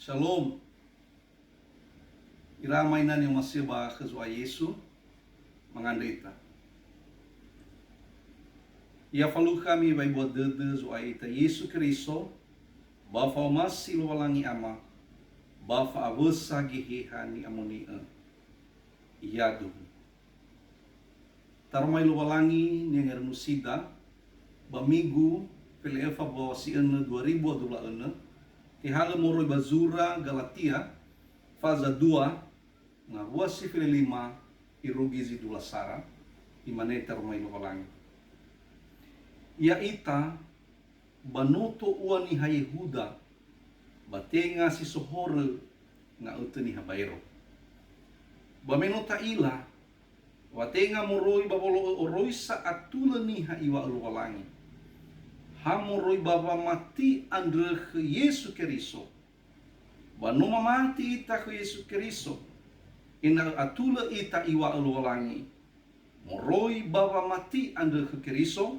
Shalom. Iramay na yung masiba kazwa Yesu mangandita. Ia falu kami vai buat dede zwa ita Yesu Kristo bafa mas silwalangi ama bafa awesa gihihani amoni iyadu. Tarmay luwalangi ni ngermusida bamigu pelefa bawa si 2012 Tihala moroy Bazura Galatia faza 2 nga wasi file 5 irugizi dula sara imaneta rumay luwalangi. Ia ita banuto ua ni Yehuda batenga si sohore nga uta ni habayro. Bamenota ila watenga moroy babolo oroy sa atula ni iwa luwalangi. Hamoroy baba mati andre ke Yesu Kristo. Banuma mati ita ke Yesu Kristo. Ina atula ita iwa luwalangi. Moroy baba mati andre ke Kristo.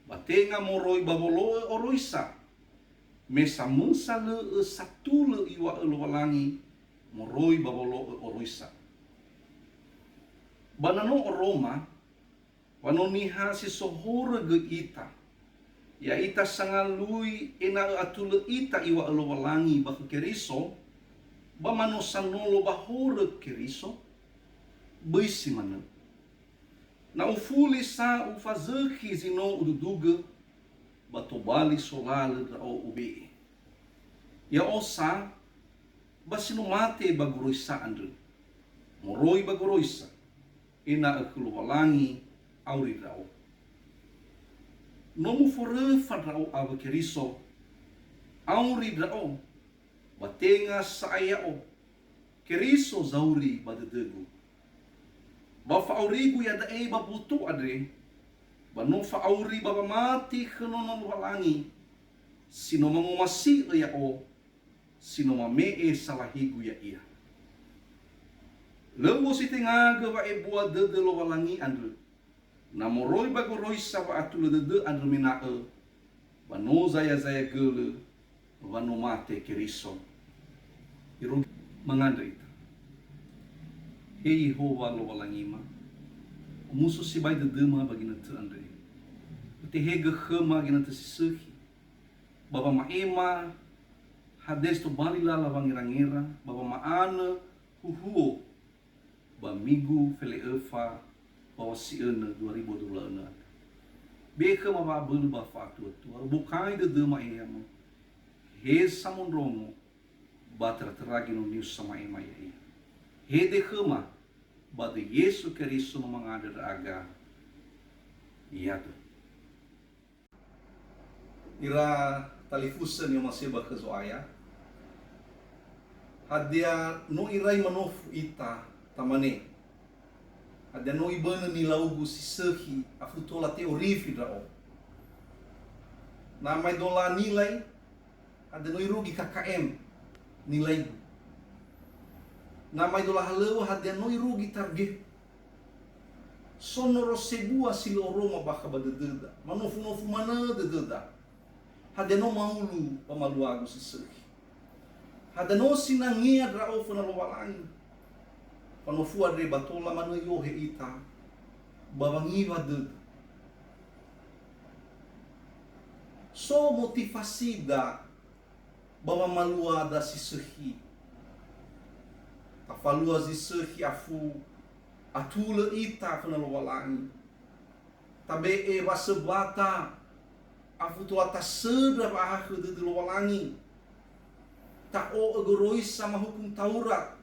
Batenga moroy babolo oroisa. Mesa mensa le satula iwa luwalangi. Moroy babolo oroisa. Banano Roma. Wanoniha si sohora ge ita. Ya ita sangalui ina atula ita iwa luwalangi baka Keriso ba manosanolo bahora Keriso baisi mana na ufuli sa ufazaki zino ududuga batobali solala da o ube ya osa basinumate baguroisa andre moroi baguroisa ina luwalangi auri rao. Nomu fore fadrao aba Keriso auri drao batenga sa ayao Keriso zauri badedegu bafa aurigu ya dae babutu adre banofa auri baba mati khenono walangi sino mangumasi ayao sino mamee salahigu ya ia lewo sitingaga wa ebua dedelo walangi andre namoroy bagoroy sa atula dede andre minae bano zaya gele bano mate Keriso irug mangandre ita hei Yehova lo walangima umuso si bay dede ma bagina te andre te hege khema gina te sisehi baba maema hades to balila lawangira baba maana huhuo bamigu fele efa bawa si 2012 beka mababel ba fatu tu bukai de dema eyamo he samon romo batra teragi no news sama ema ya he de khema ba de Yesu Kristo no mangada aga iya tu ira talifusan yo masih ba kezoaya hadia no irai manof ita tamane ada no ibana ni laugu si sehi afutola teori fidrao namai dola nilai ada no irugi KKM nilai namai dola halewa ada no irugi target sonoro sebua silo Roma baka badededa manofu mana dededa ada no maulu pamaluagu si sehi ada no sinangia drao funa lowalangi panofu adre batola manu yohe ita babangi wadud so motivasi da bama malua da si sehi afalua si sehi afu atula ita kana lowalangi tabe e wasebata afu tu atas sedra bah de lowalangi ta o agoroi sama hukum Taurat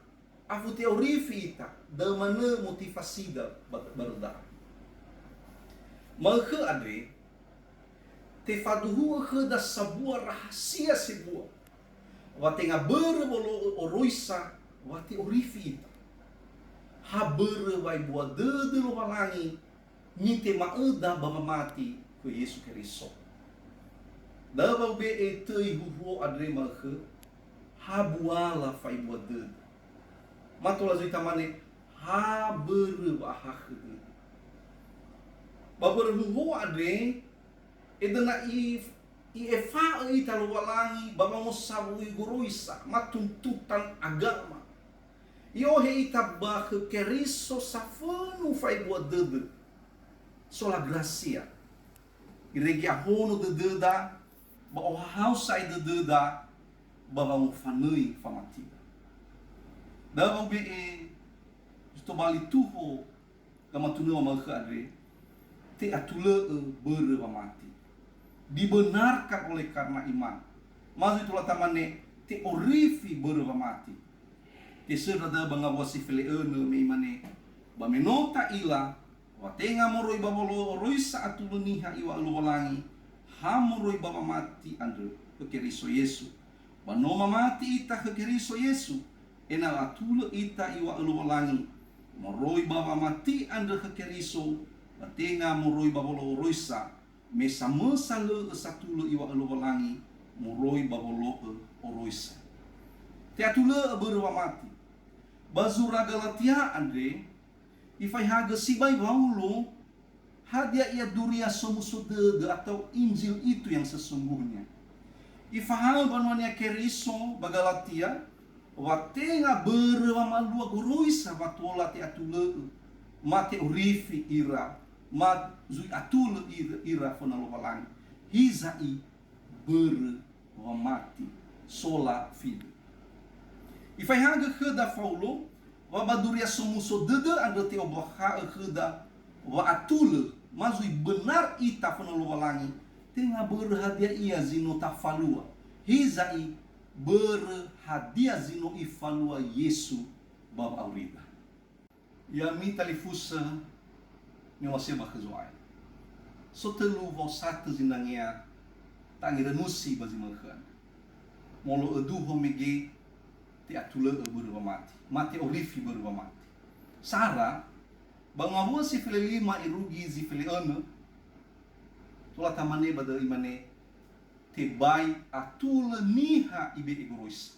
afu teori fita da mana motivasi da berda maka adre te faduhu ke da sebuah rahasia sebuah wate ngabere bolo oroisa wate orifita habere vai buat de lo walangi ni te maeda baba mati ke Yesu Kristo da ba be e te huhu adre maka habuala fai buat de matola zuita mane ha bere bahak babar huhu adre edena if Iefa ita luwalangi baba mo sabui guruisa matuntutan agama. Iohe ita bah keriso safanu fai buat dede. Sola gracia. Iregi ahono dededa ba o hausai dededa baba mo fanui famatida. Dalam be justo bali tuho kama tunua makhadre te atule bere mati. Dibenarkan oleh karena iman. Mazu itulah tamane te orifi bere mati. Te serada bangawasi feleene me imane ba menota ila wa tenga moroi babolo roisa atuluniha iwa luwalangi hamuroi baba mati andre kekeriso Yesu. Banoma mati ita kekeriso Yesu. Ena atule ita iwa luwalangi moroi baba mati andre kekeriso batenga moroi babolo roisa mesa mesale satule iwa luwalangi moroi babolo oroisa. Te atule berwa mati. Bazura Galatia andre ifai haga sibai Paulo hadia ia duria somusode atau Injil itu yang sesungguhnya. Ifahal banuania keriso bagalatia watenga berwa malua guruisa watola te atule mate urifi ira mat zui atule ira fona lovalang hizai berwa mati sola fide. Ifai haga kheda Paulo wa baduria somuso dede anda te obaha kheda wa atule mazui benar ita fona lovalangi tenga berhadia ia zino tafalua hizai berhadia zino ifalua Yesu bab aurida. Ya mi talifusa ni waseba kezuai. So telu vo satu zinangia tangi renusi bazimakan. Molo edu homege te atule berwa mati. Mati orifi berwa mati. Sara bangawua si file lima irugi zi file ene tula tamane bada imane te bai atule niha ibe igorois.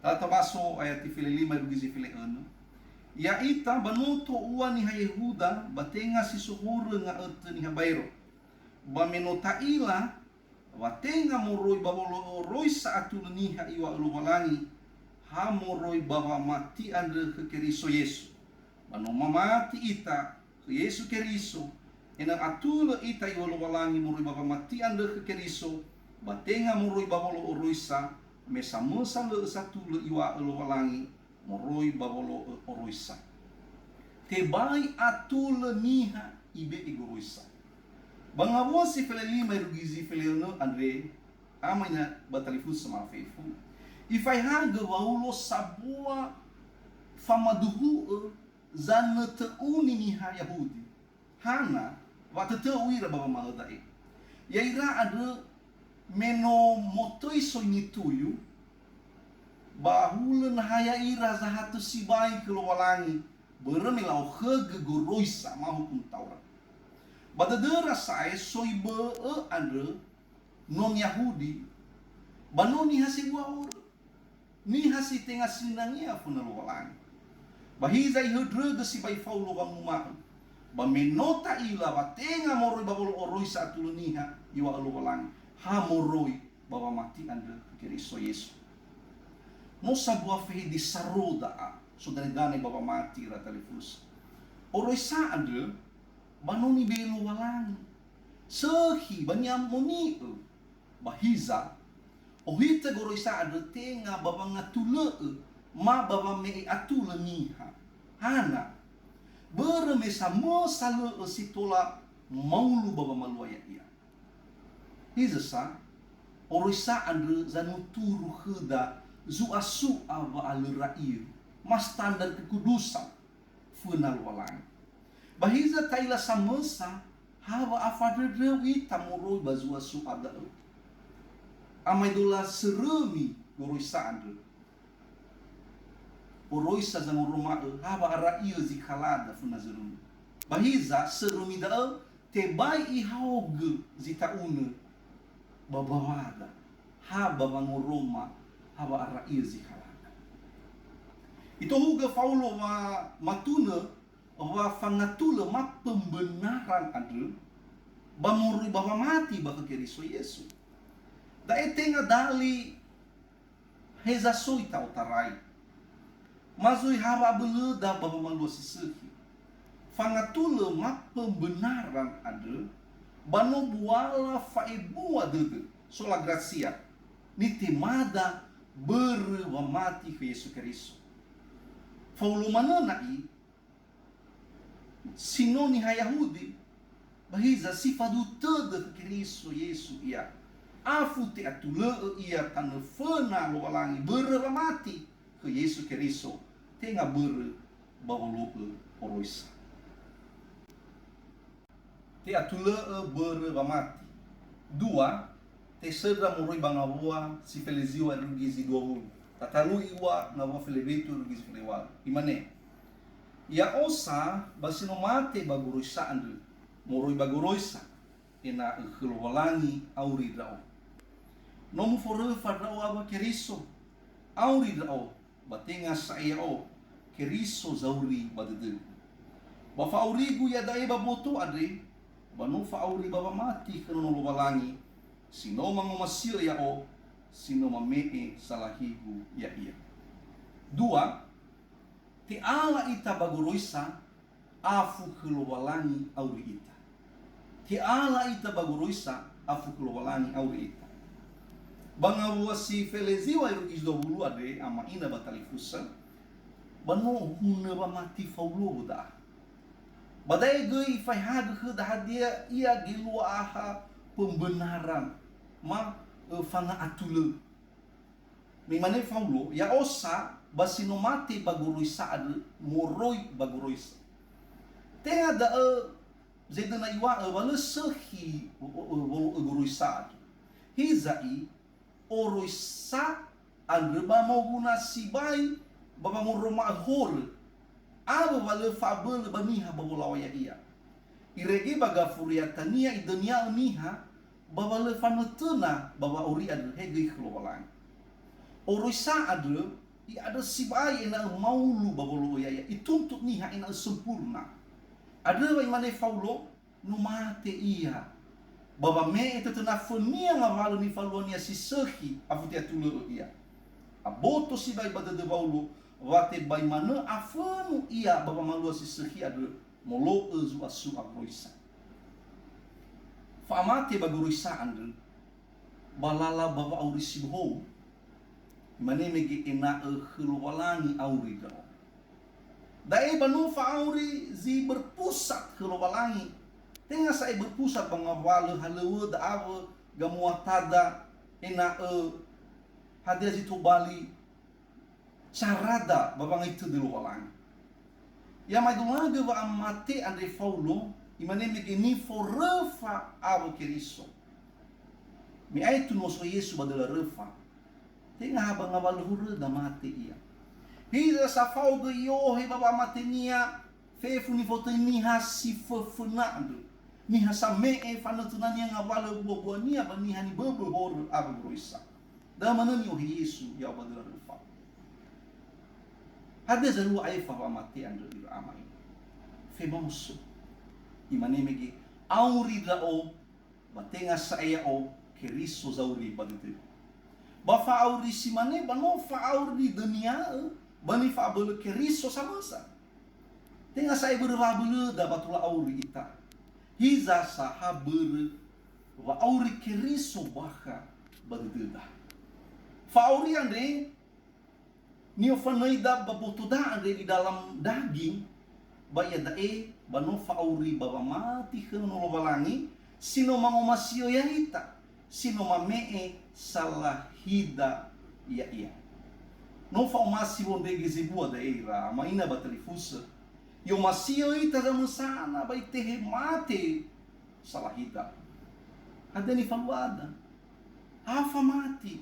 Tata baso ayat file lima irugi zi file ene ya ita banuto ua niha Yehuda batenga si suhur nga ete niha bairo bamenota ila watenga moroi babolo roi saatule niha iwa luwalangi ha moroi bawa mati ande kekeriso Yesu banoma mati ita ke Yesu keriso ena atule ita iwa luwalangi moroi bawa mati ande kekeriso batenga moroi babolo oroisa mesa mesa le satule iwa luwalangi moroi babolo oroisa te bai atule niha ibe igoroisa bangawua si fele lima irugizi fele no andre amanya batalifus sama feifu ifai haga waulo sabua famaduhu zanne te uni niha Yahudi hana wate te uira baba maladai yaira ada meno motoi sonituyu bahulen haya ira zahatu sibai keluwalangi beremilau hegegoroisa mahu hukum Taurat. Badadera saya soibe andre non Yahudi banoni hasi buah ni hasi tengah sinangnya funa luwalangi bahiza ihedrege sibai faulo banguma bamenota ila batenga moroi babolo oroisa atuluniha iwa luwalangi ha moroi bawa mati andre keriso Yesu. Mosa buah fehi di saroda saudara dane baba mati ratalifus. Oroisa ande banoni belu walangi. Sehi banyam moni bahiza ohita goroisa ande tenga baba ngatule ma baba me atule niha. Hana beremesa mosale situla maulu baba maluaya ia. Hizasa oroisa ande zanuturu kheda zu asu ava alirair mas standar kekudusan funal walang bahiza taila samesa hawa afadre wi tamuro bazu asu ada amaidola seremi goroisa ande oroisa zango roma hawa arair zikalada funazurun bahiza seremi da te bai I haug zitaune babawada ha babangoroma hawa arair zikalada. Ito huga Paulo wa matuna wa fangatula ma pembenaran ade bamurui baba mati baka Keriso Yesu. Dae tenga dali reza soita utarai. Mazui hara beleda baba malua sisehi. Fangatula ma pembenaran ada bano buala faebua dede sola gracia. Ni temada berwamati ke Yesu Keriso. Faulu mana nai sinoni ha Yahudi bahiza sifadu tada ke Keriso Yesu ia. Afu te atule ia tana fena lo walangi berwamati ke Yesu Keriso. Tenga bawalo oroisa. Te atule berwamati. Dua, te serda moroi bangawua si feleziwa rugizi 20. Tatalu iwa ngawa felebetu rugizi felewal. Imane? Ya osa basinomate baguroisa andu. Moroi baguroisa. Ena kelowalangi auri drao. Nomu forefa drao aba Keriso. Auri drao. Batenga saya o. Keriso zauri badede. Bafa aurigu ya dae baboto ade. Banu fa auri baba mati kano walangi. Sino mangomasio ya o, sino mamee salahigu ya ia. Dua, te ala ita baguroisa, afu kelowalangi auri ita. Te ala ita baguroisa, afu kelowalangi auri ita. Bangawua si feleziwa irugis 20 ade, ama ina batalifusa, banu huna ba mati faulo da. Badai gei fai hadu ke hadia ia gilua aha pembenaran ma fanga atule. Memane faulo ya osa basinomate baguroisa ade moroi baguroisa. Tenga da zedana iwa wala sehi baguroisa ade. Hizai oroisa ade ba mau guna sibai baba moroma hor. Aba wale fabel baniha babulawaya ia. Iregi baga furiatania idenia niha babale fanutuna baba ori adu hegi khlowalang. Orisa adu i ada sibai ina maulu babulu ya ituntut niha ina sempurna. Ada wa imane faulo numate ia. Baba me itu tena fonia ngavalu ni faluania sisehi afutia tulu ia. Aboto sibai badade baulu wate bai mana afanu ia baba malua sisehi adu molo ezu asu agroisa. Famate baguroisa andu balala baba auri sibho mane megi ena khulwalangi auri dao. Dae banu fa auri zi berpusat khulwalangi. Tenga sai berpusat bangawale halewe da awe gamuatada ena hadia zitu bali carada babang itu di lualang. Ya mai dunga wa amate ande faulo imane megeni forefa abo Keriso. Mi aitu no so Yesu badala refa. Tenga haba ngabal huru da mate ia. Hira sa faugo yo he baba mate nia fefu ni foto ni hasi fefuna ando. Ni hasa me e fanatuna nia ngabal buo nia ba ni hani bobo hor abo groisa. Da manani o Yesu ya badala refa. Hada zaru aifa wa mate ando di amai. Famoso. Imane megi auri dao batenga saya o Keriso zauri badete. Bafa auri simane bano fa auri dunia bani fa abul Keriso samasa. Tenga saya berbabulu da batula auri ita. Hiza sahaber wa auri Keriso baka badete da. Fa auri ande ni ofanaida babotoda ande di dalam daging baya dae bano fauri baba mati keno walangi sino mangomasio ya ita sino mamee salahida ya ia no fa umasi wonde gezibua daera maina batalifusa yo masio ita da musana bai tehe mate salahida ada ni faluada afa mati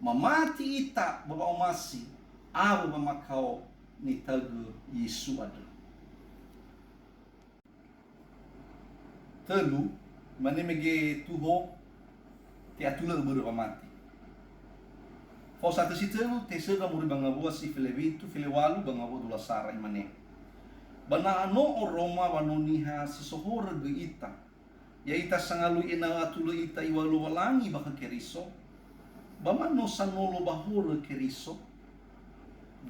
mamati ita baba umasi abo bamakao ni tagu Yesu ada. Telu, mane mege tuho te atula beru mati. Fo satu situ te seda muri bangabua si felevitu felewalu bangabua dula sara imane. Bana ano o Roma banoniha si sohor ge ita. Ya ita sangalu ina atulo ita iwalu walangi baka keriso. Bamano sanolo bahora keriso.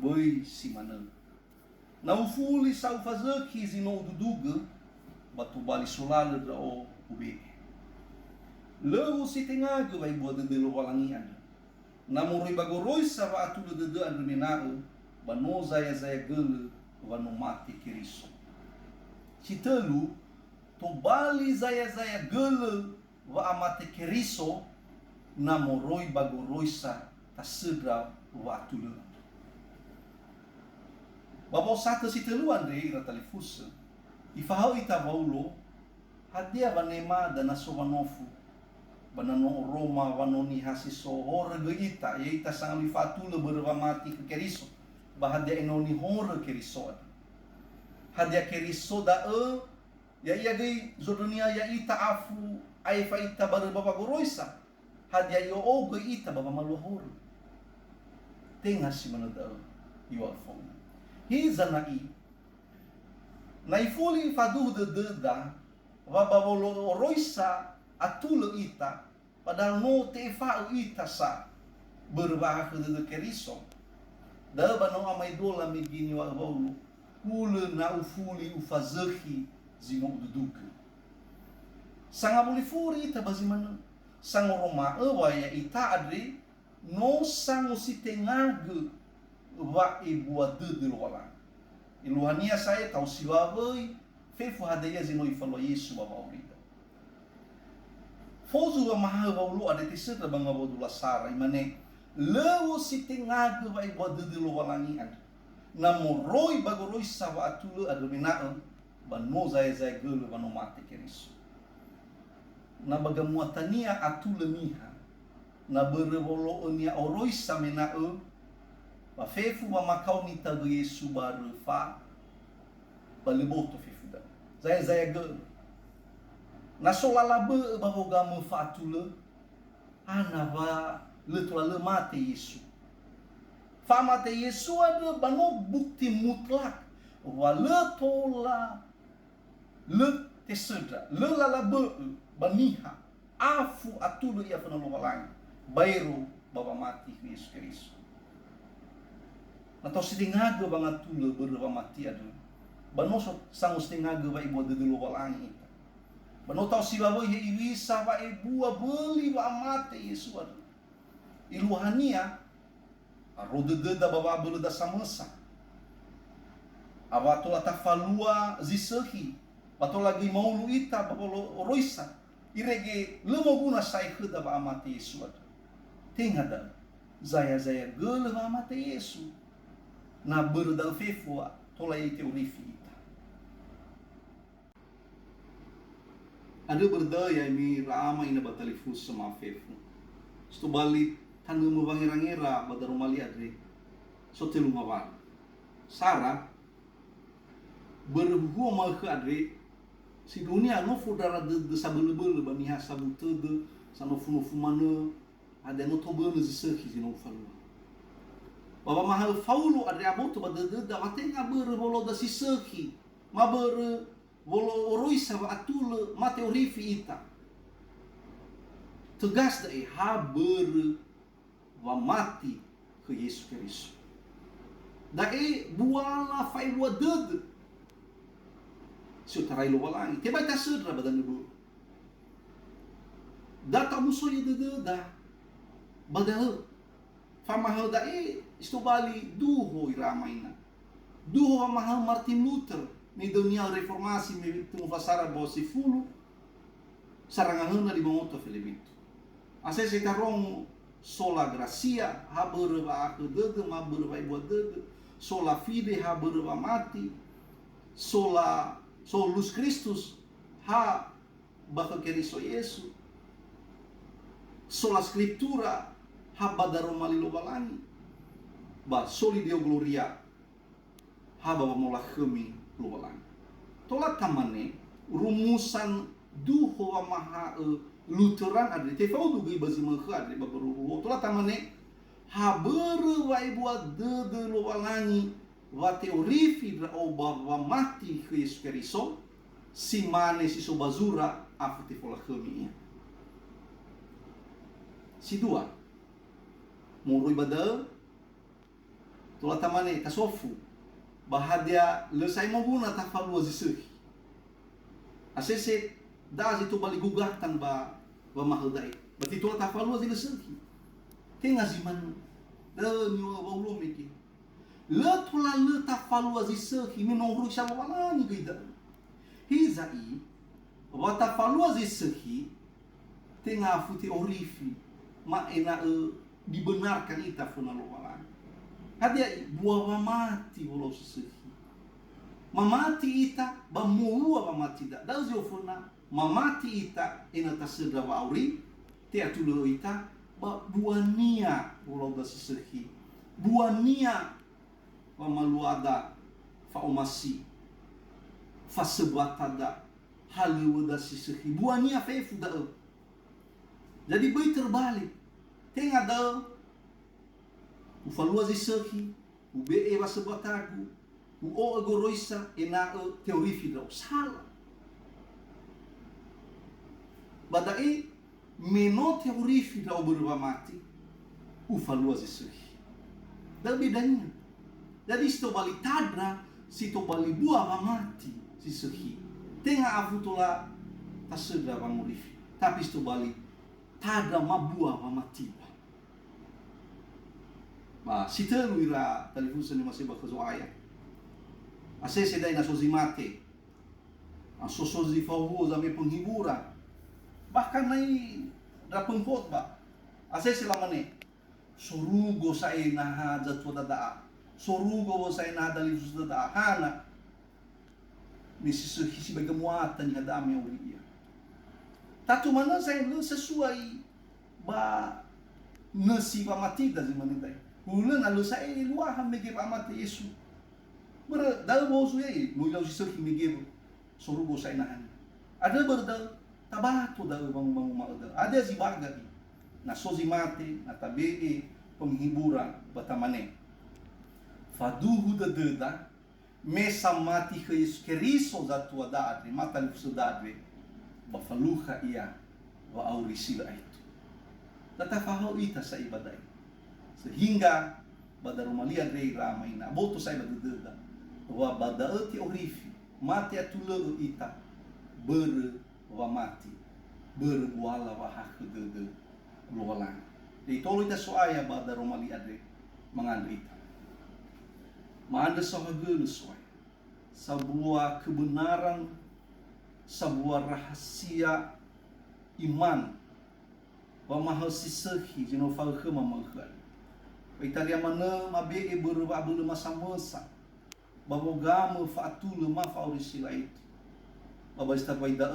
Boy si mana. Naufuli sa ufazaki zino duduga. Batu bali solala da o ube. Lewu si tengaga vai buat dedelo walangian. Namuroi bagoroi sa va atulo dede andremenao. Bano zaya gele vano mati keriso. Citalu to bali zaya gele va amate keriso namoroi bagoroisa tasedra va atulo. Babo sata citalu andre ratalifusa. Ifahau ita vaulo hadia vanema dana sovanofu banano Roma vanoni hasiso horga ita ya ita sangali fatula berwa mati ke keriso bahadia enoni hora keriso hadia keriso da ya iya gai zodonia ya ita afu aifa ita baru baba goroisa hadia yo ogo ita baba malu hora tenga si manada you are phone hizanai naifuli faduh de deda vabavolo roisa atulo ita padahal no te fa'u ita sa berbahak de keriso da bano amai dola megini wa bolu kule na ufuli ufazaki zino duduke sanga buli furi ita bazimana sang Roma ewa ya ita adri no sang usitengage wa ibu de lola iluhania saya tau siwavoi fefu hadeia zino ifalo Yesu baba urida fozu wa maha waulu ada tisera banga bodula sara imane lewo sitingaga vai bodede lo walangi ad namoroi bagoroi sawa atulu adominao bano zai gele bano mate keriso na bagamuatania atule miha na berevolo onia oroi samenao ba fefu wa makau ni tago Yesu baru fa baleboto fefu da zai gele na solalabe bahogama fatula anava letula mate Yesu. Fa mate Yesu ada bano bukti mutlak waletola le tesedra le lalabe baniha afu atulu ia fana lowalang bairo baba mati Yesus Kristus. Atau sidingaga bang atulu berwa mati ada bano sangus tingaga ba ibu de lowalang ita. Bano tau sibawa ya iwisa wa ebua beli wa amate Yesu ada. Iluhania rodededa bawa belu da samasa. Awatola tafalua zisehi. Batola lagi maulu ita babolo roisa. Irege lemoguna sai heda wa amate Yesu ada. Tengada zaya gele wa amate Yesu. Na berdal fefua tola ite urifi. Ada berdaya mi rama ina batalifus sama fefu. Sto balik tanu mabangira-ngira badarumali adre. So telu mawar. Sara berhubung mal ke adre si dunia no fudara de sabele-bele bani hasabu tede sano funo fumane ada no tobele ziseki zino falu. Baba mahal faulu adre aboto badede da watenga berbolo da siseki. Ma volo oroisa wa atule mate orifi ita tegas da haber wa mati ke Yesus Kristus da buala fai bua dede tarai lo walangi te baita sedra badan ibu da ta muso ye dede da badal famahal da isto bali duho iramaina duho mahal Martin Luther me dunia reformasi me temu fasara bosi fulu sarangahana di monto filibito ase se tarong sola gracia haber va dede ma ber va ibu dede sola fide haber va mati solus Christus ha baka keriso Yesu sola scriptura ha badaro malilo balani ba soli Deo gloria ha baba mola khemi luwalang. Tola tamane rumusan duho wa maha Lutheran adri te fau du gai bazi mekha adri babaru tola tamane haber wa ibu de luwalangi wa teori fidra o baba mati Yesus Kristus si mane si sobazura afu te fola kami ia. Si dua, murui badal, tula tamane kasofu, bahadia lesai moguna ta falua zisuhi. Asese dazi tu balik gugatan ba mahaldai. Berarti tula ta falua zisuhi. Tenga ziman, da niwa baulo meki. Le tula le ta falua zisuhi minongru shalawala ni gida. Hizai, wata falua zisuhi, tenga afu te orifi. Maena dibenarkan ita funa lowalan. Hadia buah mati walau sesehi. Mamati ita bamulua mamati da. Dau zio funa mamati ita ena taseda wa auri te atulo ita ba buania walau da sesehi. Buania wa maluada fa umasi fa sebatada halu da sesehi. Buania fefu da. Jadi bayi terbalik. Tenga da ufalua zisehi, ube wa sebatagu, o agoroisa ena teori fidra salah. Badai meno teori fidra berubah mati, ufalua zisehi. Dan bedanya. Jadi sito bali tadra, sito bali buah mati zisehi. Tenga afutula tasedra murifi, tapi sito bali tada mabua mamatiba. Ba sitelu ira telefon ni masih bakazo ayat. Asese dai na sozimate. Sosozi fawoza me penghiburan. Bahkan nai da pengkhotbah. Asese lamane. Sorugo sa ina haja tu dada. Sorugo sa ina dali dada hana. Nisi hisi bagamuatan ya dami ulia. Tatu mana saya sesuai ba nasi pamati da zimanidai. Ulan alu saya luah mege pamati Yesu. Ber dal bosu ye, mulau sisir mege sorugo sa inahan. Ada berdal tabato da bang malda. Ada zibaga di. Na sozimate, na tabe penghiburan batamane. Faduhu da deda mesa mati Yesus Kristo za tua dadre, mata lu sudadre. Bafaluha ia wa aurisila itu. Tatafahau ita sa ibadai. Sehingga pada rumalia rei ramai na boto sa ibadada. Wa badaati orifi mati atuleu ita ber wa mati ber wala wa hakdede lolan. Di tolo ita soaya pada rumalia rei mangandri ita. Maanda sahagelu soaya. Sebuah kebenaran, sebuah rahasia iman bahwa sisehi jino falke mamangkan. Italia mana mabe berubah bulu masa masa. Bahwa gama fatul ma faurisila itu. Bahwa istabaida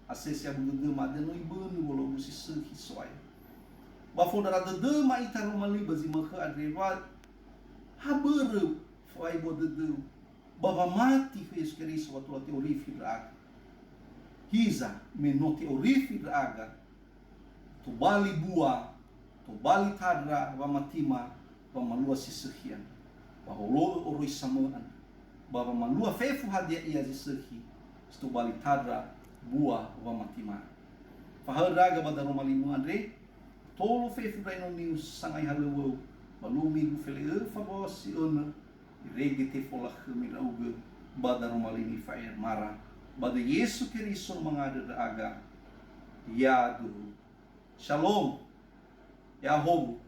ases ya bulu ma de no ibunu bolo sisehi soai. Bahwa darada de ma itaru mali bazi makha adrewa haber foi bodede. Bahwa mati Yesus Kristus waktu teori firaga. Hiza menote orifi draga to bali bua to bali tadra wa matima wa malua sisihian wa holo oroi samaan wa malua fefu hadia ia sisihi to bali tadra bua wa matima fa draga bada romalimu andre tolo fefu dai no news sangai halewo balumi fele fa bosi ona regete fola khmirauge bada romalini fair mara bada Yesu Kristus mengada aga yadu shalom Yahobu